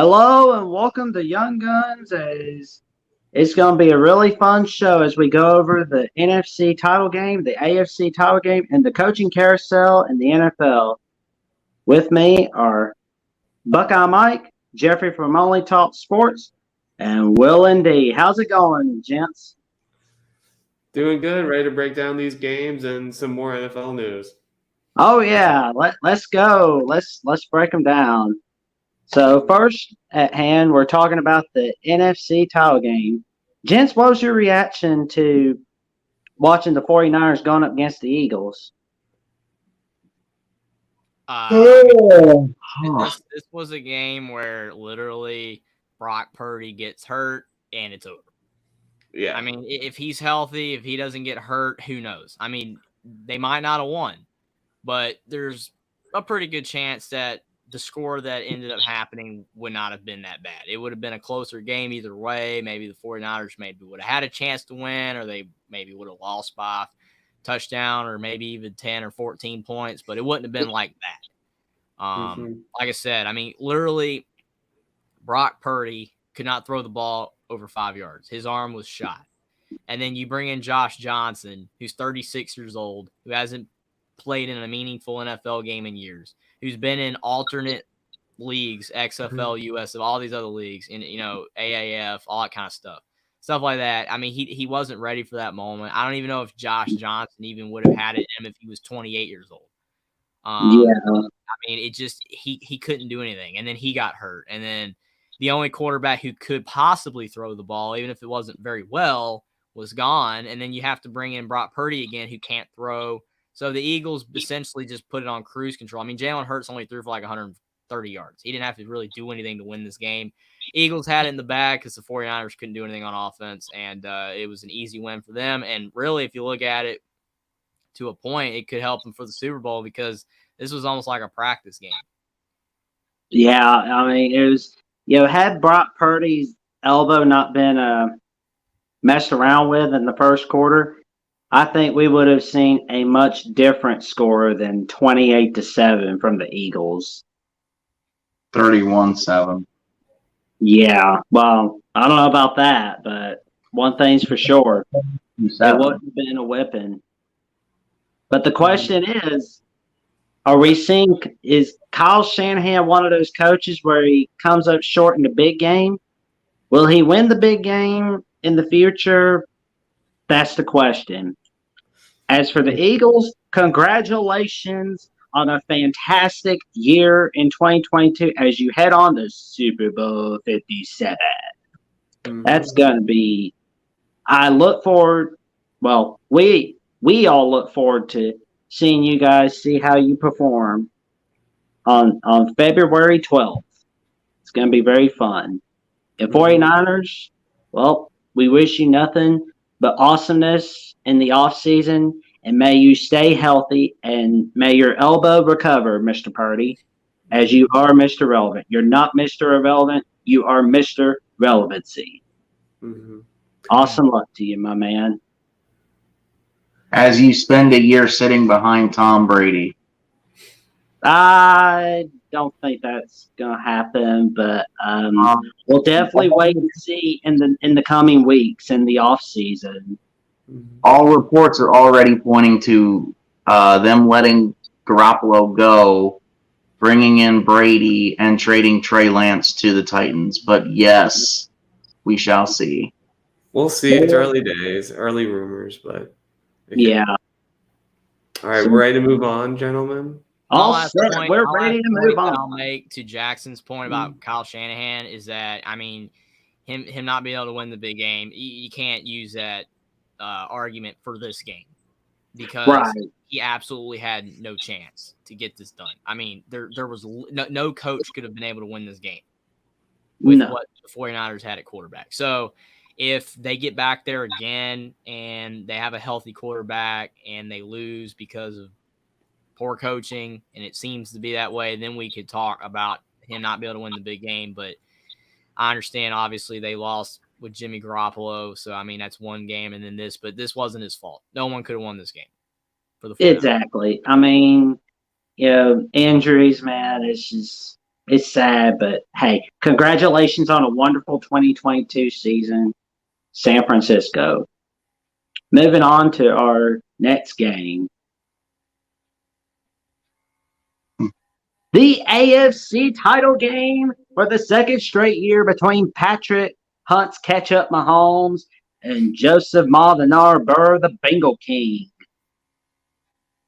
Hello and welcome to Young Guns. As it's going to be a really fun show as we go over the NFC title game, the AFC title game, and the coaching carousel in the NFL. With me are Buckeye Mike, Jeffrey from Only Talk Sports, and Will and D. How's it going, gents? Doing good, ready to break down these games and some more NFL news. Oh yeah, let's go. Let's break them down. So first at hand, we're talking about the NFC title game. Gents, what was your reaction to watching the 49ers going up against the Eagles? This was a game where literally Brock Purdy gets hurt and it's over. Yeah. I mean, if he's healthy, if he doesn't get hurt, who knows? I mean, they might not have won, but there's a pretty good chance that the score that ended up happening would not have been that bad. It would have been a closer game either way. Maybe the 49ers maybe would have had a chance to win, or they maybe would have lost by a touchdown or maybe even 10 or 14 points, but it wouldn't have been like that. Like I said, I mean, literally, Brock Purdy could not throw the ball over 5 yards. His arm was shot. And then you bring in Josh Johnson, who's 36 years old, who hasn't played in a meaningful NFL game in years, who's been in alternate leagues, XFL, USF, all these other leagues, and AAF, all that kind of stuff like that. I mean, he wasn't ready for that moment. I don't even know if Josh Johnson even would have had it in him if he was 28 years old. I mean, it just he couldn't do anything, and then he got hurt, and then the only quarterback who could possibly throw the ball, even if it wasn't very well, was gone, and then you have to bring in Brock Purdy again, who can't throw. So the Eagles essentially just put it on cruise control. I mean, Jalen Hurts only threw for like 130 yards. He didn't have to really do anything to win this game. Eagles had it in the bag because the 49ers couldn't do anything on offense, and it was an easy win for them. And really, if you look at it to a point, it could help them for the Super Bowl because this was almost like a practice game. Yeah, I mean, it was, had Brock Purdy's elbow not been messed around with in the first quarter, I think we would have seen a much different score than 28-7 from the Eagles. 31-7. Yeah, well, I don't know about that, but one thing's for sure. It wouldn't have been a whipping. But the question is Kyle Shanahan one of those coaches where he comes up short in the big game? Will he win the big game in the future? That's the question. As for the Eagles, congratulations on a fantastic year in 2022 as you head on to Super Bowl 57. That's going to be – I look forward – well, we all look forward to seeing you guys see how you perform on February 12th. It's going to be very fun. And 49ers, well, we wish you nothing but awesomeness in the offseason, and may you stay healthy, and may your elbow recover, Mr. Purdy, as you are Mr. Relevant. You're not Mr. Irrelevant. You are Mr. Relevancy. Awesome luck to you, my man. As you spend a year sitting behind Tom Brady. I don't think that's gonna happen, but we'll definitely wait and see in the coming weeks in the off season. All reports are already pointing to them letting Garoppolo go, bringing in Brady, and trading Trey Lance to the Titans. But yes, we shall see. We'll see. It's early days, early rumors, but yeah. All right, we're ready to move on, gentlemen. We're ready to move on. I'll make to Jackson's point about Kyle Shanahan is that, I mean, him not being able to win the big game, you can't use that argument for this game because he absolutely had no chance to get this done. I mean, there was no coach could have been able to win this game with what the 49ers had at quarterback. So if they get back there again and they have a healthy quarterback and they lose because of poor coaching, and it seems to be that way, then we could talk about him not being able to win the big game. But I understand, obviously, they lost with Jimmy Garoppolo. So, I mean, that's one game and then this. But this wasn't his fault. No one could have won this game for the 49ers. Exactly. I mean, injuries, man, it's just It's sad, but hey, congratulations on a wonderful 2022 season, San Francisco. Moving on to our next game. The AFC title game for the second straight year between Patrick Hunt's Ketchup Mahomes and Joseph Maldonado Burr, the Bengal King.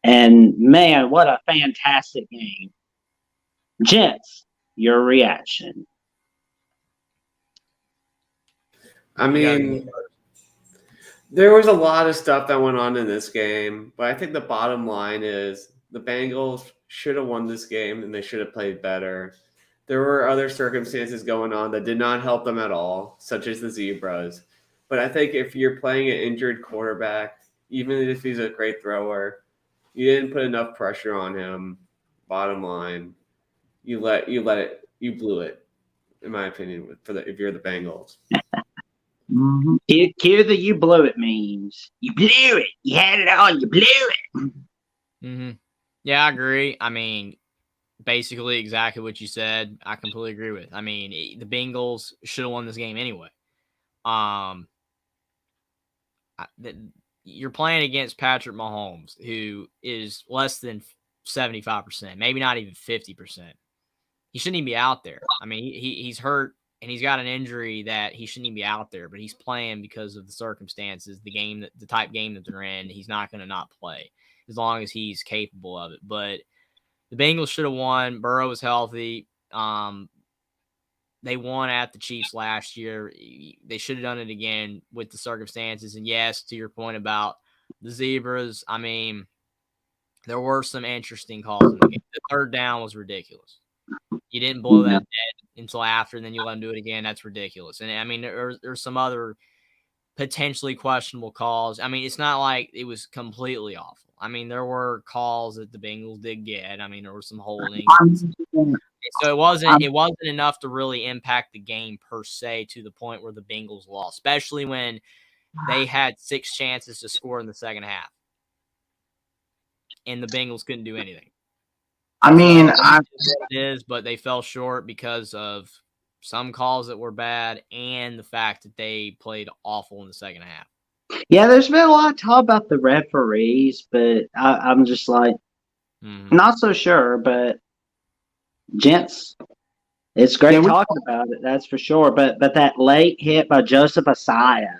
And man, what a fantastic game. Gents, your reaction. I mean, there was a lot of stuff that went on in this game, but I think the bottom line is the Bengals should have won this game and they should have played better. There were other circumstances going on that did not help them at all, such as the Zebras. But I think if you're playing an injured quarterback, even if he's a great thrower, you didn't put enough pressure on him. Bottom line, you blew it, in my opinion. If you're the Bengals. Mm-hmm. Cue the "you blew it" memes. You blew it. You had it on. You blew it. Mm-hmm. Yeah, I agree. I mean, basically exactly what you said. I completely agree with. I mean, the Bengals should have won this game anyway. You're playing against Patrick Mahomes, who is less than 75%, maybe not even 50%. He shouldn't even be out there. I mean, he's hurt and he's got an injury that he shouldn't even be out there, but he's playing because of the circumstances, the type game that they're in. He's not going to not play as long as he's capable of it. But the Bengals should have won. Burrow was healthy. They won at the Chiefs last year. They should have done it again with the circumstances. And yes, to your point about the Zebras, I mean, there were some interesting calls in the game. The third down was ridiculous. You didn't blow that dead until after, and then you let them do it again. That's ridiculous. And I mean, there's some other potentially questionable calls. I mean, it's not like it was completely awful. I mean, there were calls that the Bengals did get. I mean, there were some holdings. So it wasn't enough to really impact the game per se to the point where the Bengals lost, especially when they had 6 chances to score in the second half. And the Bengals couldn't do anything. I mean, it is, but they fell short because of some calls that were bad and the fact that they played awful in the second half. Yeah, there's been a lot of talk about the referees, but I'm just like, not so sure. But gents, it's great talking about it, that's for sure. But that late hit by Joseph Asaya,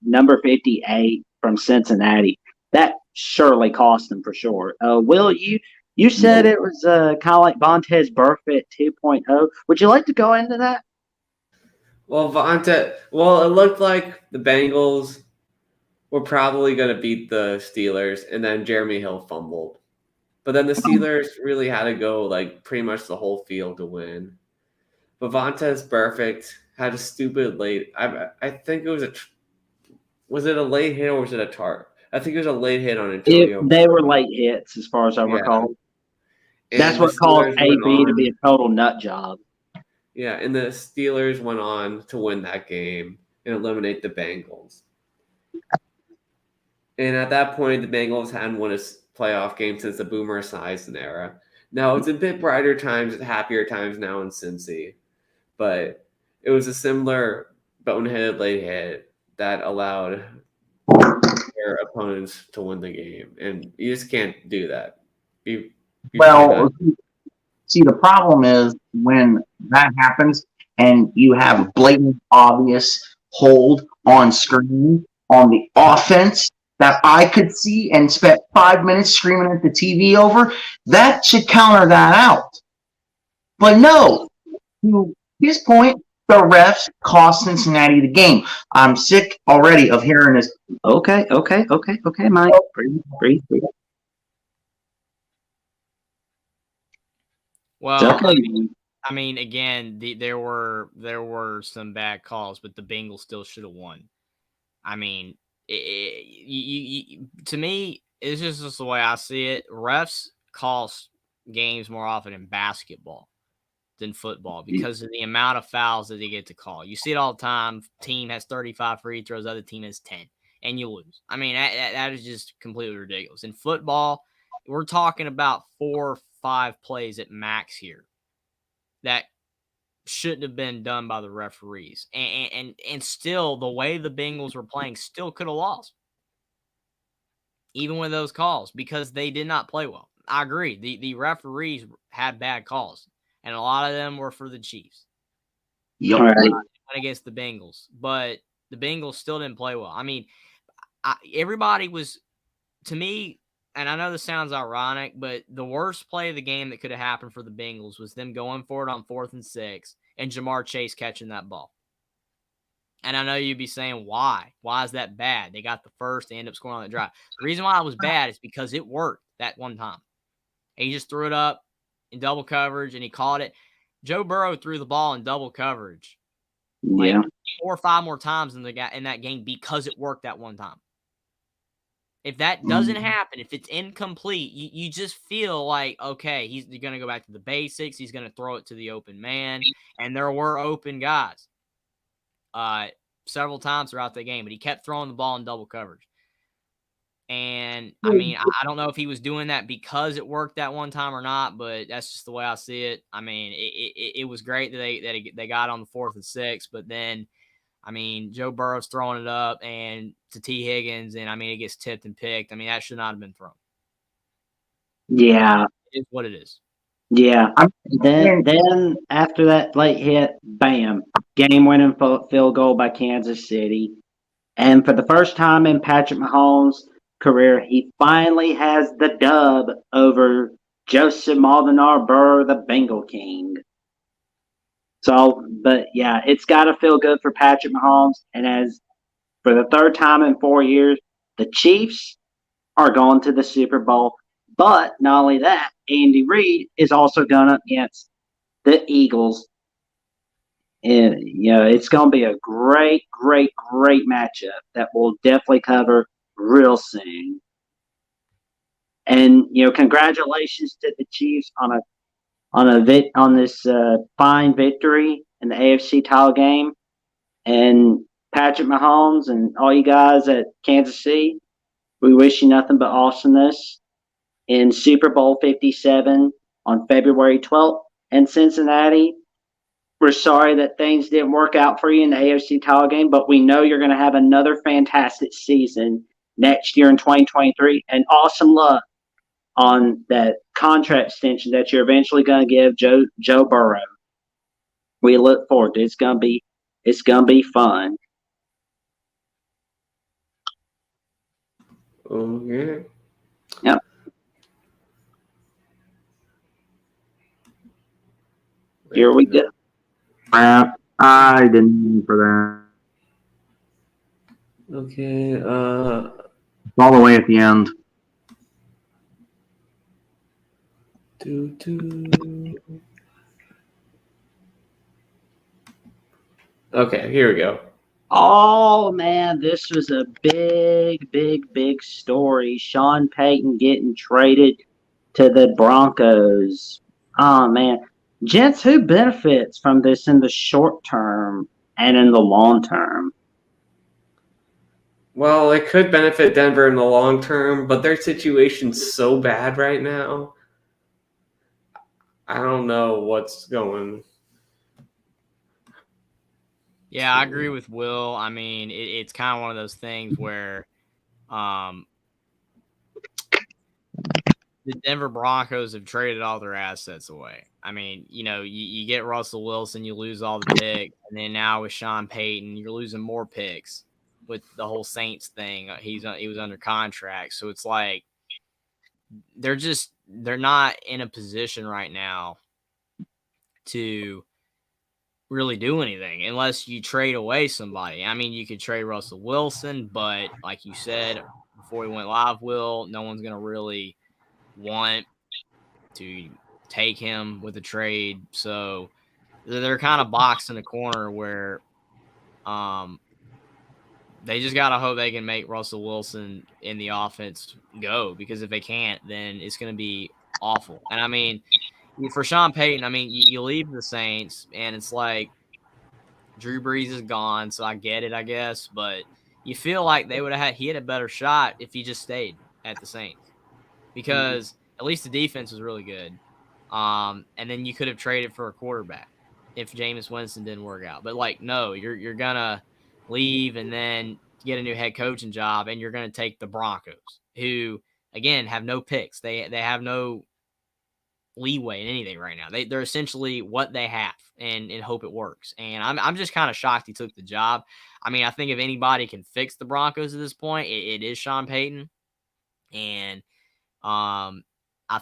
number 58 from Cincinnati, that surely cost them for sure. Will, you said it was kind of like Vontaze Burfict 2.0. Would you like to go into that? Well, it looked like the Bengals were probably going to beat the Steelers, and then Jeremy Hill fumbled. But then the Steelers really had to go like pretty much the whole field to win. But Vontaze Burfict had a stupid late. I think it was was it a late hit or was it a tart? I think it was a late hit on Antonio. They were late hits, as far as I recall. And that's what caused AB to be a total nut job. Yeah, and the Steelers went on to win that game and eliminate the Bengals. And at that point, the Bengals hadn't won a playoff game since the Boomer Esiason era. Now, it's a bit brighter times, happier times now in Cincy. But it was a similar boneheaded late hit that allowed their opponents to win the game. And you just can't do that. See, the problem is when that happens and you have a blatant, obvious hold on screen on the offense that I could see and spent 5 minutes screaming at the TV over, that should counter that out. But no, to his point, the refs cost Cincinnati the game. I'm sick already of hearing this. Okay, Mike. Breathe. Well, I mean, again, there were some bad calls, but the Bengals still should have won. I mean, to me, it's just the way I see it. Refs cost games more often in basketball than football because of the amount of fouls that they get to call. You see it all the time. Team has 35 free throws, other team has 10, and you lose. I mean, that is just completely ridiculous. In football, we're talking about 4 or 5 plays at max here. that shouldn't have been done by the referees. And still, the way the Bengals were playing still could have lost. Even with those calls, because they did not play well. I agree. The referees had bad calls, and a lot of them were for the Chiefs. Yep. All right. Went against the Bengals, but the Bengals still didn't play well. I mean, everybody was, to me, and I know this sounds ironic, but the worst play of the game that could have happened for the Bengals was them going for it on 4th and 6 and Jamar Chase catching that ball. And I know you'd be saying, why? Why is that bad? They got the first, they end up scoring on that drive. The reason why it was bad is because it worked that one time. He just threw it up in double coverage, and he caught it. Joe Burrow threw the ball in double coverage Yeah. 4 or 5 more times in that game because it worked that one time. If that doesn't happen, if it's incomplete, you just feel like, okay, he's going to go back to the basics. He's going to throw it to the open man. And there were open guys several times throughout the game, but he kept throwing the ball in double coverage. And, I mean, I don't know if he was doing that because it worked that one time or not, but that's just the way I see it. I mean, it was great that they got on the 4th and 6, but then, I mean, Joe Burrow's throwing it up and to T. Higgins, and, I mean, it gets tipped and picked. I mean, that should not have been thrown. Yeah. It is what it is. Yeah. Then after that late hit, bam, game-winning field goal by Kansas City. And for the first time in Patrick Mahomes' career, he finally has the dub over Joseph Maldonado Burr, the Bengal King. So, but yeah, it's got to feel good for Patrick Mahomes. And as for the 3rd time in 4 years, the Chiefs are going to the Super Bowl. But not only that, Andy Reid is also going up against the Eagles. And, it's going to be a great, great, great matchup that we'll definitely cover real soon. And, congratulations to the Chiefs on this fine victory in the AFC title game. And Patrick Mahomes and all you guys at Kansas City, we wish you nothing but awesomeness in Super Bowl 57 on February 12th. And Cincinnati, we're sorry that things didn't work out for you in the AFC title game, but we know you're going to have another fantastic season next year in 2023. And awesome luck on that contract extension that you're eventually going to give Joe Burrow. We look forward to it. It's going to be fun. Okay. Yep. Here we go. Crap. I didn't mean for Okay. that. All the way at the end. Okay, here we go. Oh, man, this was a big, big, big story. Sean Payton getting traded to the Broncos. Oh, man. Gents, who benefits from this in the short term and in the long term? Well, it could benefit Denver in the long term, but their situation's so bad right now. I don't know what's going. Yeah, I agree with Will. I mean, it's kind of one of those things where the Denver Broncos have traded all their assets away. I mean, you get Russell Wilson, you lose all the picks, and then now with Sean Payton, you're losing more picks with the whole Saints thing. He was under contract, so it's like they're not in a position right now to really do anything unless you trade away somebody. I mean, you could trade Russell Wilson, but like you said before we went live, Will, no one's going to really want to take him with a trade. So they're kind of boxed in a corner where they just got to hope they can make Russell Wilson in the offense go, because if they can't, then it's going to be awful. And I mean, for Sean Payton, I mean, you leave the Saints, and it's like Drew Brees is gone, so I get it, I guess. But you feel like he had a better shot if he just stayed at the Saints, because at least the defense was really good. And then you could have traded for a quarterback if Jameis Winston didn't work out. But like, no, you're gonna leave and then get a new head coaching job, and you're gonna take the Broncos, who again have no picks. They have no leeway in anything right now. They're essentially what they have and hope it works. And I'm just kind of shocked he took the job. I mean, I think if anybody can fix the Broncos at this point, it is Sean Payton. And I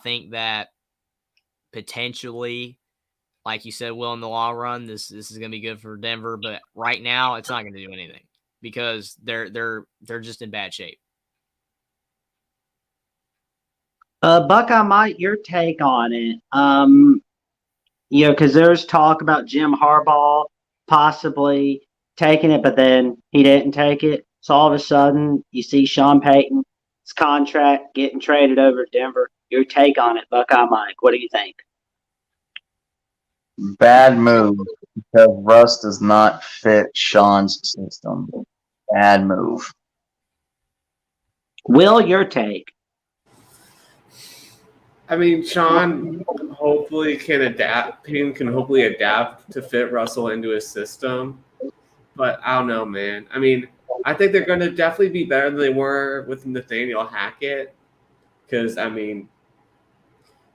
think that potentially, like you said, Will, in the long run, this is going to be good for Denver. But right now, it's not going to do anything because they're just in bad shape. Buckeye Mike, your take on it. Because there's talk about Jim Harbaugh possibly taking it, but then he didn't take it. So all of a sudden, you see Sean Payton's contract getting traded over to Denver. Your take on it, Buckeye Mike. What do you think? Bad move because Russ does not fit Sean's system. Bad move. Will, your take? I mean, Sean hopefully can adapt. Payton can hopefully adapt to fit Russell into his system. But I don't know, man. I mean, I think they're going to definitely be better than they were with Nathaniel Hackett. Because, I mean,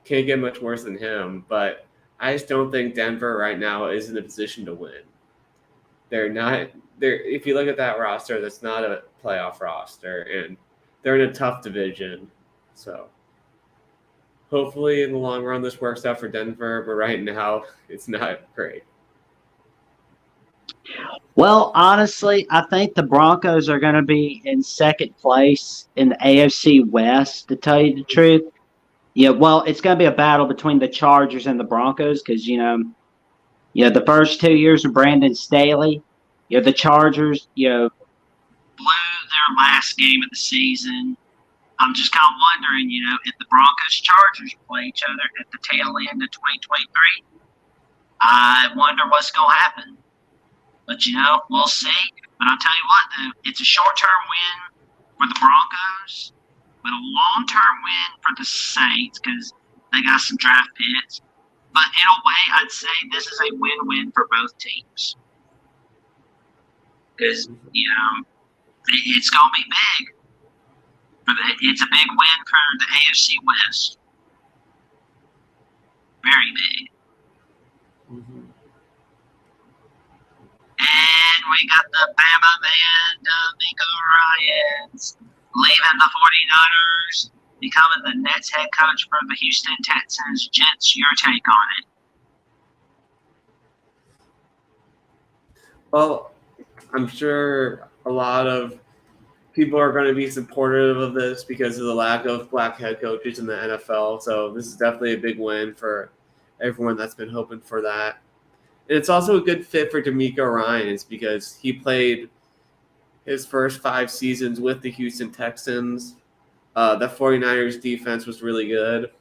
can't get much worse than him. But I just don't think Denver right now is in a position to win. They're not. If you look at that roster, that's not a playoff roster. And they're in a tough division. So hopefully in the long run this works out for Denver. But right now, it's not great. Well, honestly, I think the Broncos are going to be in second place in the AFC West, to tell you the truth. Yeah, well, it's going to be a battle between the Chargers and the Broncos because, the first 2 years of Brandon Staley, the Chargers, blew their last game of the season. I'm just kind of wondering, if the Broncos-Chargers play each other at the tail end of 2023, I wonder what's going to happen. But, we'll see. But I'll tell you what, though, it's a short-term win for the Broncos, but a long-term win for the Saints because they got some draft picks. But in a way, I'd say this is a win-win for both teams. Because, it's going to be big. It's a big win for the AFC West. Very big. Mm-hmm. And we got the Bama man, DeMeco Ryans, leaving the 49ers, becoming the Nets head coach for the Houston Texans. Gents, your take on it? Well, I'm sure a lot of people are going to be supportive of this because of the lack of black head coaches in the NFL. So this is definitely a big win for everyone that's been hoping for that. And it's also a good fit for DeMeco Ryans because he played his first 5 seasons with the Houston Texans. The 49ers defense was really good.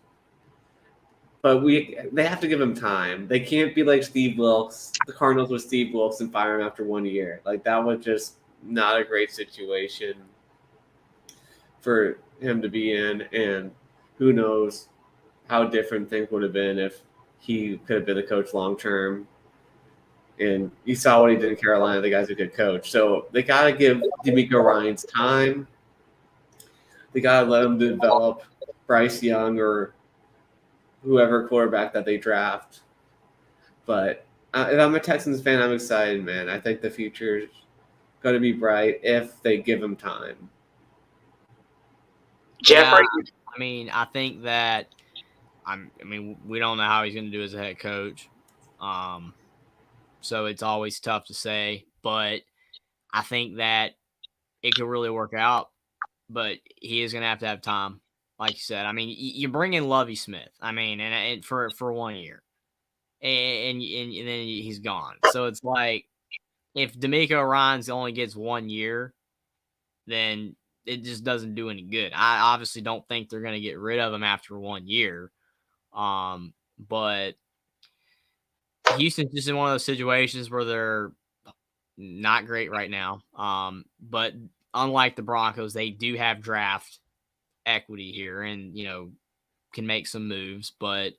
But they have to give him time. They can't be like Steve Wilkes, the Cardinals with Steve Wilkes, and fire him after 1 year. Like, that was just not a great situation for him to be in. And who knows how different things would have been if he could have been the coach long term. And you saw what he did in Carolina. The guy's a good coach. So they got to give DeMeco Ryans time. They got to let him develop Bryce Young or whoever quarterback that they draft. But if I'm a Texans fan, I'm excited, man. I think the future's going to be bright if they give him time. Jeffrey? Yeah, I mean, I think that we don't know how he's going to do as a head coach. So it's always tough to say, but I think that it could really work out, but he is going to have time. Like you said, I mean, you bring in Lovie Smith, and for 1 year and then he's gone. So it's like, if DeMeco Ryans only gets 1 year, then it just doesn't do any good. I obviously don't think they're going to get rid of him after 1 year. But Houston's just in one of those situations where they're not great right now. But unlike the Broncos, they do have draft equity here and, can make some moves. But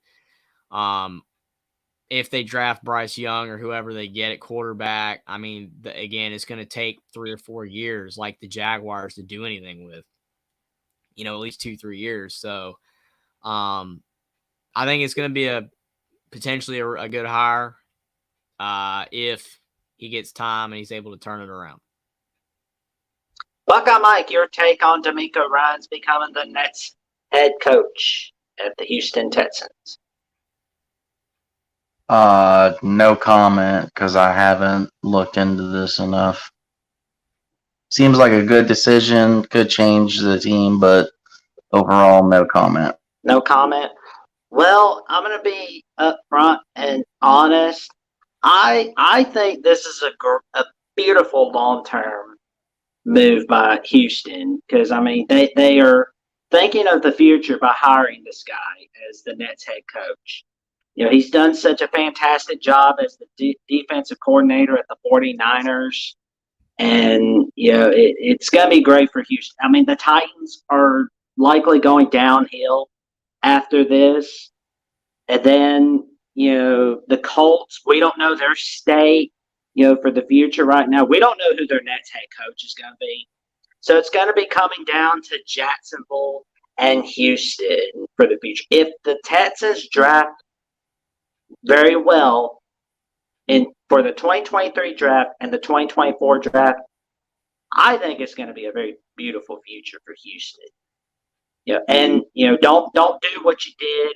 If they draft Bryce Young or whoever they get at quarterback, I mean, again, it's going to take 3 or 4 years like the Jaguars to do anything with, at least 2-3 years. So I think it's going to be potentially a good hire if he gets time and he's able to turn it around. Buckeye Mike, your take on DeMeco Ryans becoming the Nets head coach at the Houston Texans? No comment because I haven't looked into this enough. Seems like a good decision, could change the team, but overall, no comment. No comment. Well, I'm going to be upfront and honest. I think this is a beautiful long-term move by Houston because, I mean, they are thinking of the future by hiring this guy as the Nets head coach. He's done such a fantastic job as the defensive coordinator at the 49ers. And, it's going to be great for Houston. I mean, the Titans are likely going downhill after this. And then, the Colts, we don't know their state, for the future right now. We don't know who their next head coach is going to be. So it's going to be coming down to Jacksonville and Houston for the future. If the Texans draft very well for the 2023 draft and the 2024 draft, I think it's going to be a very beautiful future for Houston. And don't do what you did,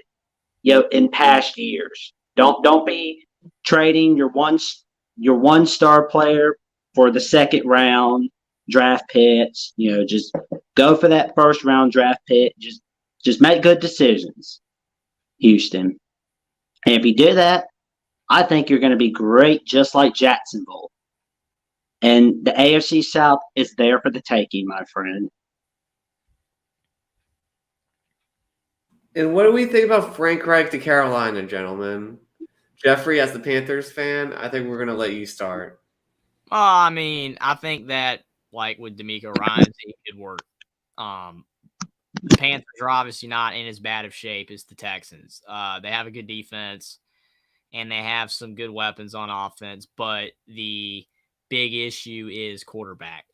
in past years. Don't be trading your one star player for the second round draft picks. Just go for that first round draft pick. Just make good decisions, Houston. And if you do that, I think you're going to be great, just like Jacksonville. And the AFC South is there for the taking, my friend. And what do we think about Frank Reich to Carolina, gentlemen? Jeffrey, as the Panthers fan, I think we're going to let you start. I mean, I think that, like with DeMeco Ryans, it could work. The Panthers are obviously not in as bad of shape as the Texans. They have a good defense, and they have some good weapons on offense, but the big issue is quarterback.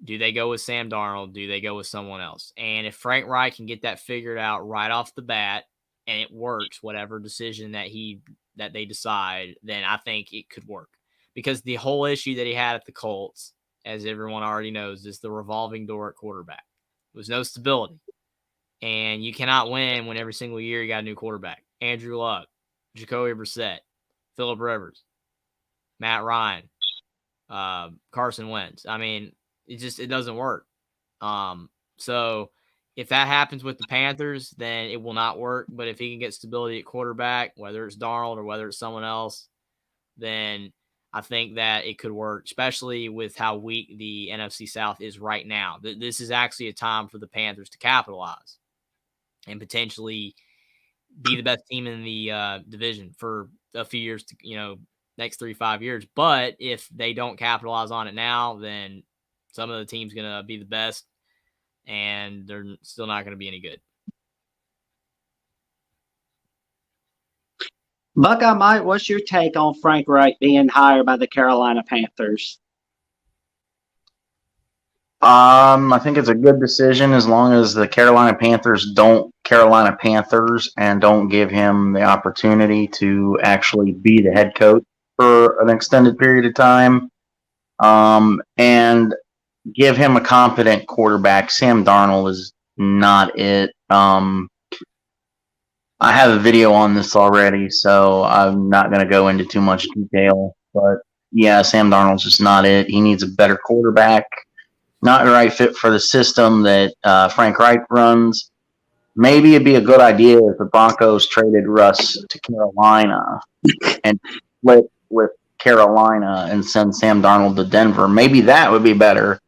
Do they go with Sam Darnold? Do they go with someone else? And if Frank Reich can get that figured out right off the bat and it works, whatever decision that they decide, then I think it could work. Because the whole issue that he had at the Colts, as everyone already knows, is the revolving door at quarterback. There was no stability. And you cannot win when every single year you got a new quarterback. Andrew Luck, Jacoby Brissett, Phillip Rivers, Matt Ryan, Carson Wentz. I mean, it doesn't work. So if that happens with the Panthers, then it will not work. But if he can get stability at quarterback, whether it's Darnold or whether it's someone else, then I think that it could work, especially with how weak the NFC South is right now. This is actually a time for the Panthers to capitalize and potentially be the best team in the division for a few years, next 3-5 years. But if they don't capitalize on it now, then some of the team's going to be the best, and they're still not going to be any good. Buckeye Mike, what's your take on Frank Reich being hired by the Carolina Panthers? I think it's a good decision as long as the Carolina Panthers don't Carolina Panthers and don't give him the opportunity to actually be the head coach for an extended period of time. And give him a competent quarterback. Sam Darnold is not it. I have a video on this already, so I'm not going to go into too much detail. But, yeah, Sam Darnold's just not it. He needs a better quarterback. Not the right fit for the system that Frank Reich runs. Maybe it'd be a good idea if the Broncos traded Russ to Carolina and split with Carolina and send Sam Darnold to Denver. Maybe that would be better.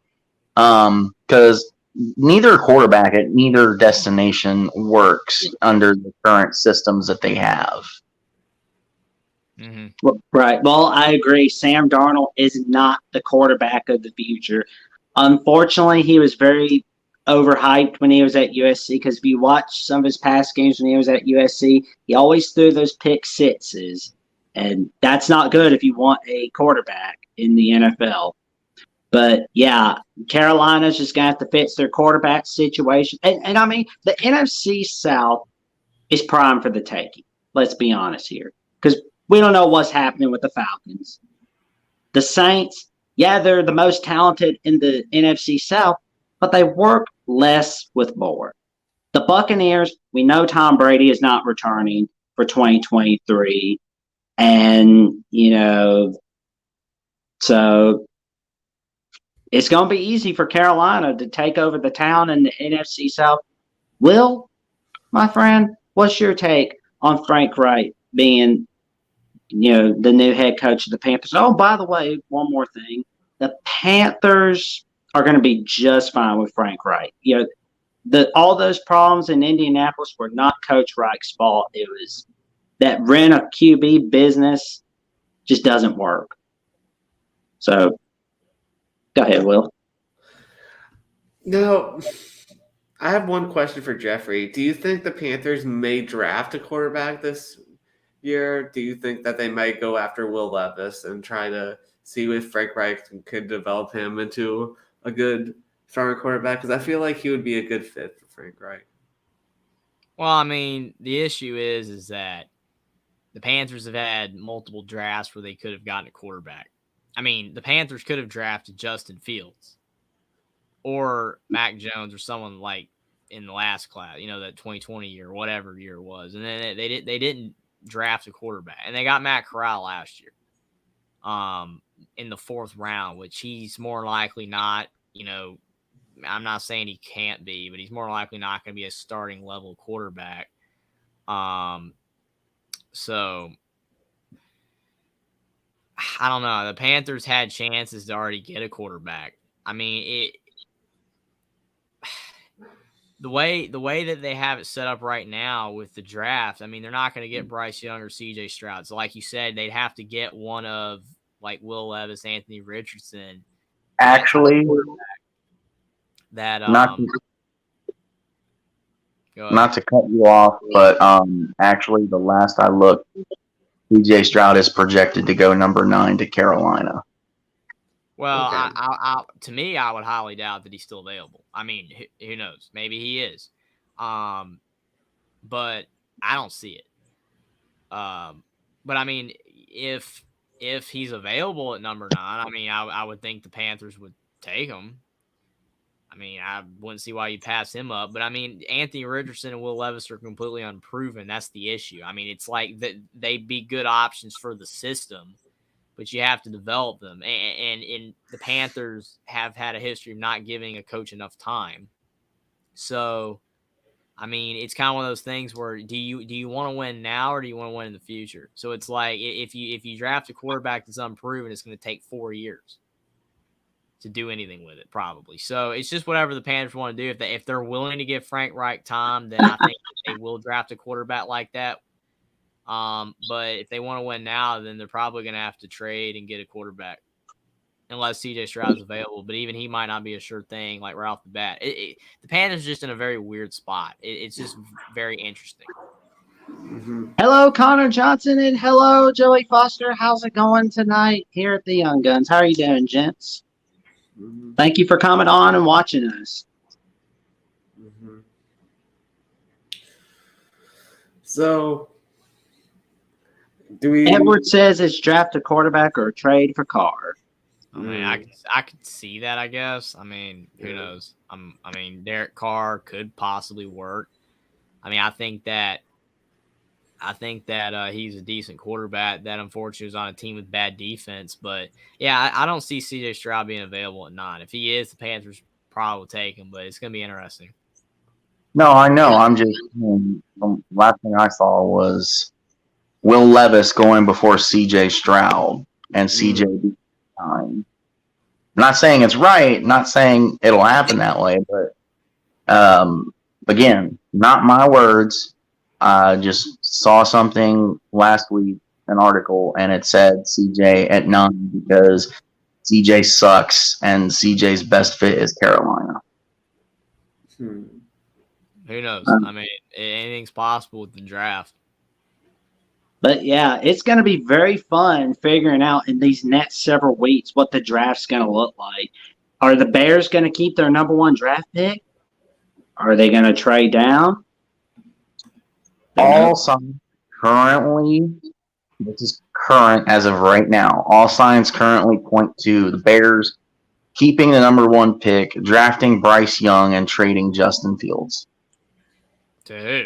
Because neither quarterback at neither destination works under the current systems that they have. Mm-hmm. Right. Well, I agree. Sam Darnold is not the quarterback of the future. Unfortunately, he was very overhyped when he was at USC, because if you watch some of his past games when he was at USC, he always threw those pick sixes, and that's not good if you want a quarterback in the NFL. But yeah, Carolina's just gonna have to fix their quarterback situation, and I mean the NFC South is prime for the taking. Let's be honest here, because we don't know what's happening with the Falcons. The Saints, yeah, they're the most talented in the NFC South, but they work less with more. The Buccaneers, we know Tom Brady is not returning for 2023. And, so it's going to be easy for Carolina to take over the town in the NFC South. Will, my friend, what's your take on Frank Reich being, the new head coach of the Panthers? Oh, by the way, one more thing. The Panthers are going to be just fine with Frank Reich. All those problems in Indianapolis were not Coach Reich's fault. It was that rent a QB business just doesn't work. So, go ahead, Will. No, I have one question for Jeffrey. Do you think the Panthers may draft a quarterback this year? Do you think that they might go after Will Levis and try to see if Frank Reich could develop him into a good starting quarterback? Because I feel like he would be a good fit for Frank Reich. Well, I mean, the issue is that the Panthers have had multiple drafts where they could have gotten a quarterback. I mean, the Panthers could have drafted Justin Fields or Mac Jones or someone like in the last class, that 2020 year, whatever year it was. And then they didn't draft a quarterback. And they got Matt Corral last year in the 4th round, which he's more likely not, I'm not saying he can't be, but he's more likely not going to be a starting level quarterback. So I don't know. The Panthers had chances to already get a quarterback. I mean, the way that they have it set up right now with the draft, I mean, they're not going to get Bryce Young or CJ Stroud. So like you said, they'd have to get one of like Will Levis, Anthony Richardson. Actually, that not to cut you off, but actually, the last I looked, CJ Stroud is projected to go number 9 to Carolina. Well, Okay. To me, I would highly doubt that he's still available. I mean, who knows? Maybe he is. But I don't see it. But I mean, if he's available at number 9, I mean, I would think the Panthers would take him. I mean, I wouldn't see why you pass him up. But I mean, Anthony Richardson and Will Levis are completely unproven. That's the issue. I mean, it's like that they'd be good options for the system, but you have to develop them. And the Panthers have had a history of not giving a coach enough time. So, I mean, it's kind of one of those things where do you want to win now or do you want to win in the future? So it's like if you draft a quarterback that's unproven, it's going to take 4 years to do anything with it, probably. So it's just whatever the Panthers want to do. If they're willing to give Frank Reich time, then I think they will draft a quarterback like that. But if they want to win now, then they're probably going to have to trade and get a quarterback unless CJ Stroud is available. But even he might not be a sure thing, like right off the bat. The Panthers are just in a very weird spot. It's just very interesting. Mm-hmm. Hello, Connor Johnson, and hello, Joey Foster. How's it going tonight here at the Young Guns? How are you doing, gents? Mm-hmm. Thank you for coming on and watching us. Mm-hmm. So, do we? Edward says it's draft a quarterback or trade for Carr. I mean, I could see that, I guess. I mean, who knows? I mean, Derek Carr could possibly work. I mean, I think that he's a decent quarterback that unfortunately was on a team with bad defense. But yeah, I don't see CJ Stroud being available at 9. If he is, the Panthers probably will take him, but it's going to be interesting. No, I know. I'm just the last thing I saw was Will Levis going before CJ Stroud and CJ time. Not saying it's right, not saying it'll happen that way, but again, not my words. I just saw something last week, an article, and it said CJ at 9 because CJ sucks and CJ's best fit is Carolina. Hmm. Who knows? I mean, anything's possible with the draft. But yeah, it's going to be very fun figuring out in these next several weeks what the draft's going to look like. Are the Bears going to keep their number one draft pick? Are they going to trade down? All signs currently, this is current as of right now, all signs currently point to the Bears keeping the number one pick, drafting Bryce Young, and trading Justin Fields. To who?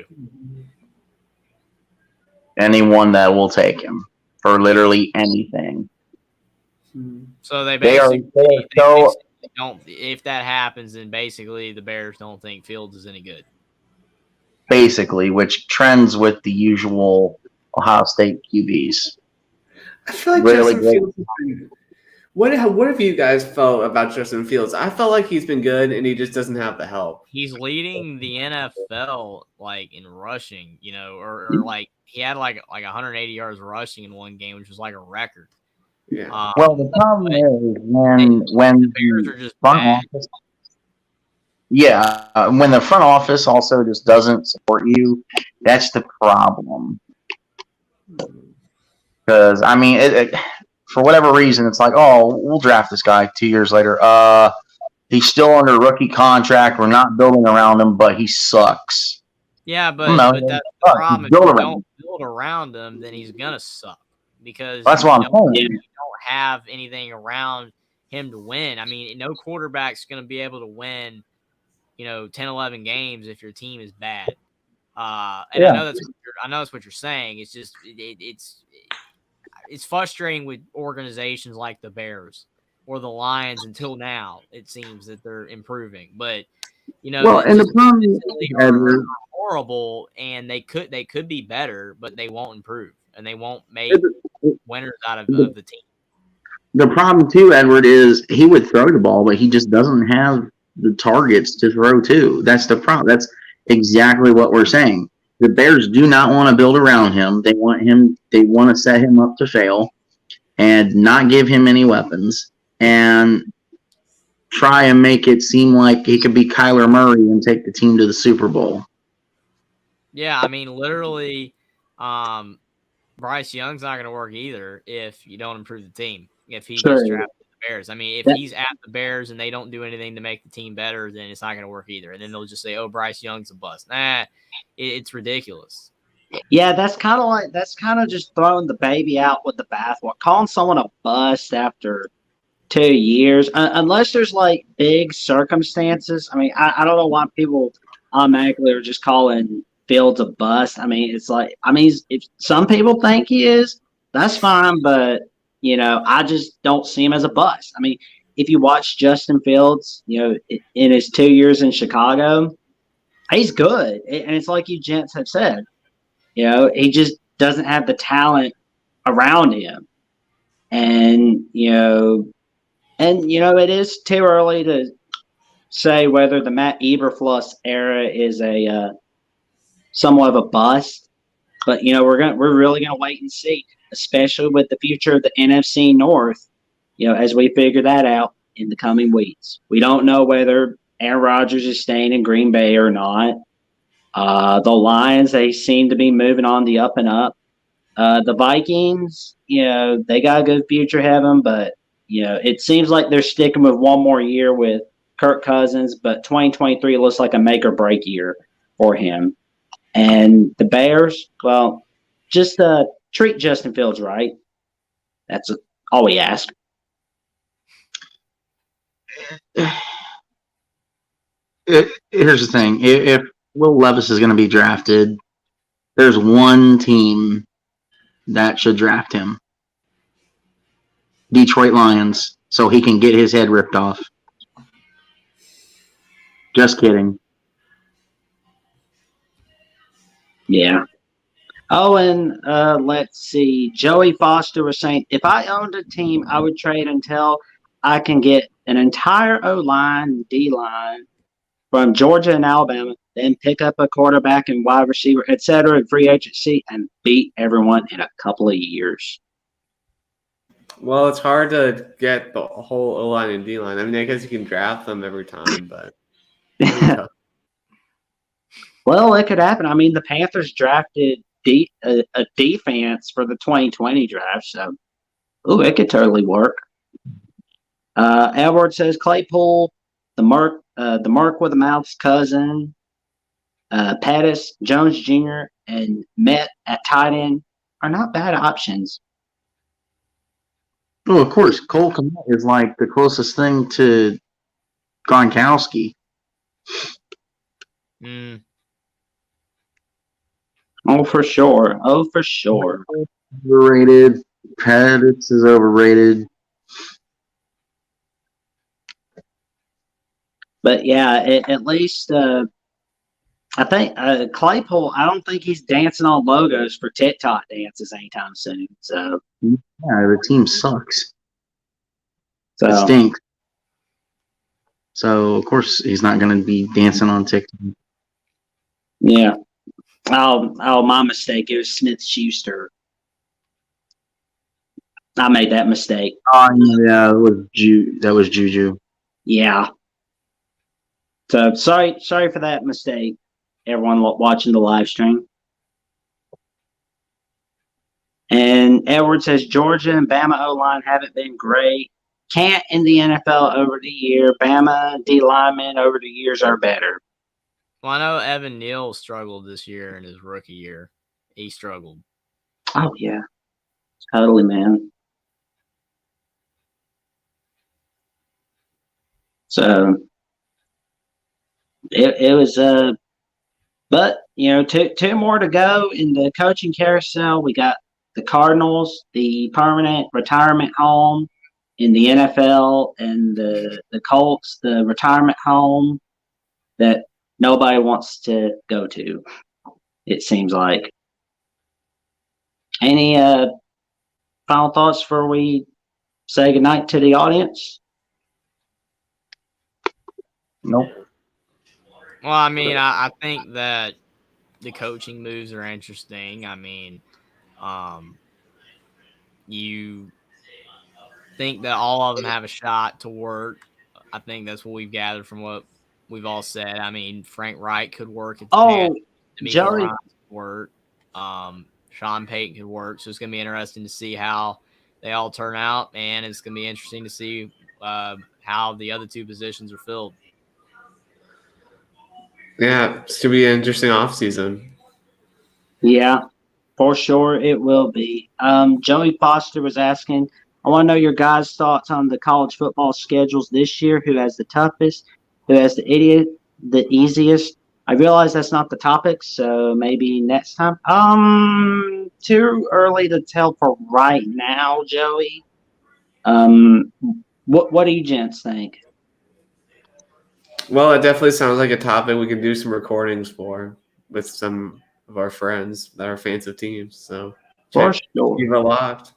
Anyone that will take him for literally anything. So they They are basically, so don't. If that happens, then basically the Bears don't think Fields is any good. basically, which trends with the usual Ohio State QBs. I feel like Really Justin great. Fields has been. What have you guys felt about Justin Fields? I felt like he's been good, and he just doesn't have the help. He's leading the NFL like in rushing, you know, or like he had like 180 yards rushing in one game, which was like a record. Yeah. Well, the problem is when the Bears are just front bad. office, when the front office also just doesn't support you, that's the problem. Because I mean, for whatever reason, it's like, oh, we'll draft this guy 2 years later. He's still under rookie contract. We're not building around him, but he sucks. Yeah, but No, that's the sucks. problem. If Build you around don't build around him, then he's gonna suck because That's you what I'm don't- saying. you don't have anything around him to win. I mean, no quarterback's gonna be able to win, 10, 11 games if your team is bad. And Yeah. I know that's what you're saying. It's just it's frustrating with organizations like the Bears or the Lions until now. It seems that they're improving, but Well, and the problem is, are horrible, and they could be better, but they won't improve, and they won't make winners out of the team. the problem too, Edward, is he would throw the ball, but he just doesn't have the targets to throw to. That's the problem. That's exactly what we're saying. The Bears do not want to build around him. They want to set him up to fail and not give him any weapons and try and make it seem like he could be Kyler Murray and take the team to the Super Bowl. Yeah, I mean, literally, Bryce Young's not going to work either if you don't improve the team. If he gets drafted to the Bears, I mean, if he's at the Bears and they don't do anything to make the team better, then it's not going to work either. And then they'll just say, "Oh, Bryce Young's a bust." Nah, it's ridiculous. Yeah, that's kind of just throwing the baby out with the bathwater. Calling someone a bust after 2 years, unless there's like big circumstances. I mean, I don't know why people automatically are just calling Fields a bust. I mean, it's like, if some people think he is, that's fine, but I just don't see him as a bust. I mean, if you watch Justin Fields, in his 2 years in Chicago, he's good, and it's like you gents have said, he just doesn't have the talent around him, and it is too early to say whether the Matt Eberflus era is a somewhat of a bust, but we're really gonna wait and see, especially with the future of the NFC North. As we figure that out in the coming weeks, we don't know whether Aaron Rodgers is staying in Green Bay or not. The Lions, they seem to be moving on the up and up. The Vikings, they got a good future ahead of them, but it seems like they're sticking with one more year with Kirk Cousins, but 2023 looks like a make or break year for him. And the Bears, well, just treat Justin Fields right. That's all we ask. Here's the thing. If Will Levis is going to be drafted, there's one team that should draft him. Detroit Lions, so he can get his head ripped off. Just kidding. Yeah. Oh, and let's see. Joey Foster was saying, if I owned a team, I would trade until I can get an entire O-line, D-line from Georgia and Alabama, then pick up a quarterback and wide receiver, etc., in free agency, and beat everyone in a couple of years. Well, it's hard to get the whole O-line and D-line. I mean, I guess you can draft them every time, but Well, it could happen. I mean, the Panthers drafted a defense for the 2020 draft, so it could totally work. Edward says Claypool, the Merc with a mouth's cousin, Pettis, Jones Jr., and Met at tight end are not bad options. Oh, of course, Cole Kmet is like the closest thing to Gronkowski. Mm, Oh, for sure. Oh, for sure. Overrated. Pettis is overrated. But yeah, at least I think Claypool. I don't think he's dancing on logos for TikTok dances anytime soon. So Yeah, the team sucks. It so stinks. So of course he's not going to be dancing on TikTok. yeah. Oh, my mistake. It was Smith Schuster. I made that mistake. Oh yeah, that was Juju. Yeah. So sorry for that mistake, everyone watching the live stream. And Edward says Georgia and Bama O-line haven't been great. Can't in the NFL over the year. Bama D linemen over the years are better. well, I know Evan Neal struggled this year in his rookie year. He struggled. Oh yeah, totally, man. So it was but two more to go in the coaching carousel. We got the Cardinals, the permanent retirement home in the NFL, and the Colts, the retirement home that nobody wants to go to. It seems like. Any final thoughts before we say goodnight to the audience? Nope. Well, I mean, I think that the coaching moves are interesting. I mean, you think that all of them have a shot to work. I think that's what we've gathered from what we've all said. I mean, Frank Reich could work at the Panthers. Joey. Ryans could work. Sean Payton could work. So it's going to be interesting to see how they all turn out, and it's going to be interesting to see how the other two positions are filled. Yeah, it's going to be an interesting offseason. Yeah, for sure it will be. Joey Foster was asking, I want to know your guys' thoughts on the college football schedules this year. Who has the toughest? Who has the easiest? I realize that's not the topic, so maybe next time. Too early to tell for right now, Joey. What do you gents think? Well, it definitely sounds like a topic we can do some recordings for with some of our friends that are fans of teams. So For sure. Keep it locked.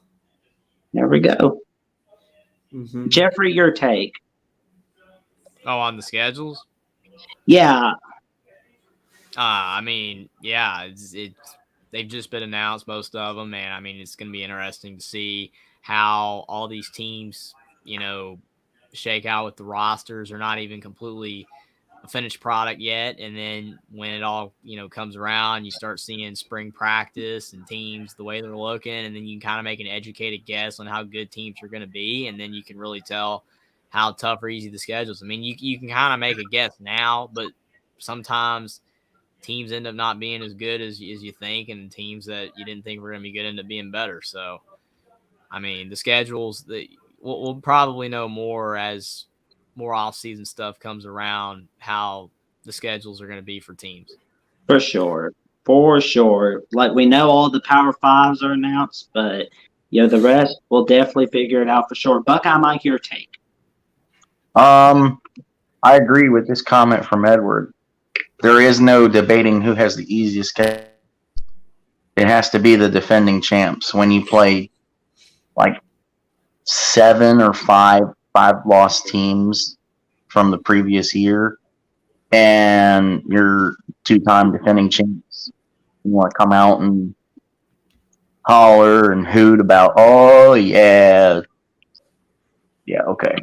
There we go. Mm-hmm. Jeffrey, your take. Oh, on the schedules? Yeah. I mean, yeah, they've just been announced, most of them, and I mean, it's going to be interesting to see how all these teams, shake out with the rosters. Are not even completely a finished product yet, and then when it all comes around, you start seeing spring practice and teams the way they're looking, and then you can kind of make an educated guess on how good teams are going to be, and then you can really tell how tough or easy the schedules. I mean, you can kind of make a guess now, but sometimes teams end up not being as good as you think, and teams that you didn't think were going to be good end up being better. So, I mean, the schedules, we'll probably know more as more off-season stuff comes around, how the schedules are going to be for teams. For sure. Like, we know all the Power Fives are announced, but the rest, we'll definitely figure it out for sure. Buckeye Mike, your take. I agree with this comment from Edward. There is no debating who has the easiest schedule. It has to be the defending champs. When you play like 7 or 5 lost teams from the previous year, and you're 2-time defending champs, you want to come out and holler and hoot about, oh yeah, okay,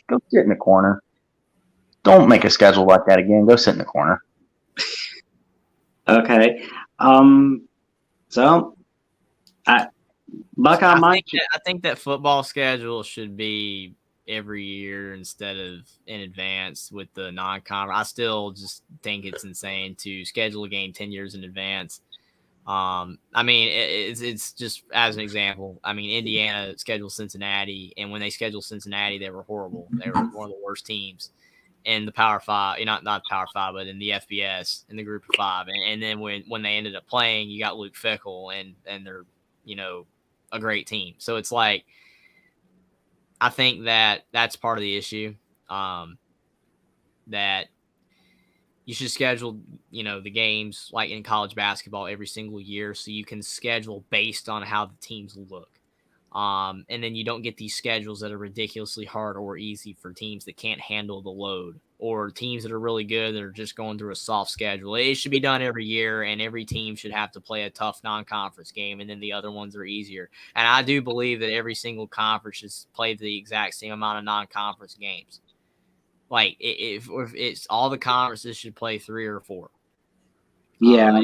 go sit in the corner. Don't make a schedule like that again. Go sit in the corner. Okay. So, Buckeye might. I think that football schedule should be every year instead of in advance with the non-conference. I still just think it's insane to schedule a game 10 years in advance. I mean, it's just as an example. I mean, Indiana scheduled Cincinnati, and when they scheduled Cincinnati, they were horrible. They were one of the worst teams in the Power Five, not Power Five, but in the FBS in the Group of Five. And then when they ended up playing, you got Luke Fickell, and they're a great team. So it's like, I think that's part of the issue. That you should schedule, the games like in college basketball every single year, so you can schedule based on how the teams look. And then you don't get these schedules that are ridiculously hard or easy for teams that can't handle the load, or teams that are really good that are just going through a soft schedule. It should be done every year, and every team should have to play a tough non-conference game, and then the other ones are easier. And I do believe that every single conference should play the exact same amount of non-conference games. Like, if it's all the conferences should play 3 or 4. Yeah.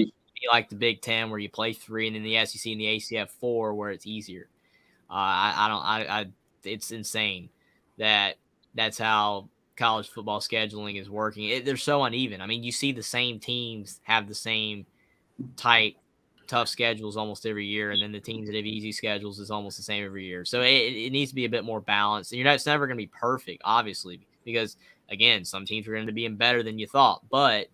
Like the Big Ten, where you play 3, and then the SEC and the ACF 4, where it's easier. It's insane that's how college football scheduling is working. They're so uneven. I mean, you see the same teams have the same tight, tough schedules almost every year, and then the teams that have easy schedules is almost the same every year. So it needs to be a bit more balanced. And it's never going to be perfect, obviously, because again, some teams are going to be better than you thought. But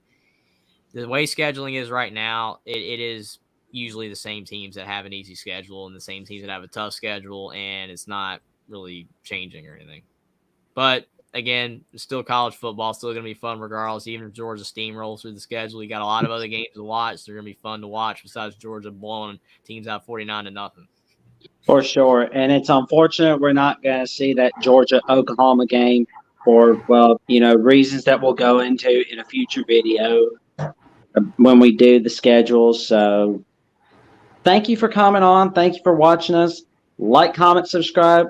the way scheduling is right now, it is usually the same teams that have an easy schedule and the same teams that have a tough schedule, and it's not really changing or anything. But again, it's still college football, still going to be fun regardless. Even if Georgia steamrolls through the schedule, you got a lot of other games to watch. They're going to be fun to watch besides Georgia blowing teams out 49-0. For sure. And it's unfortunate we're not going to see that Georgia-Oklahoma game for, reasons that we'll go into in a future video when we do the schedules. So thank you for coming on. Thank you for watching us. Like, comment, subscribe,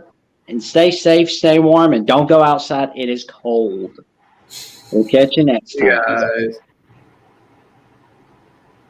and stay safe, stay warm, and don't go outside. It is cold. We'll catch you next time. Guys.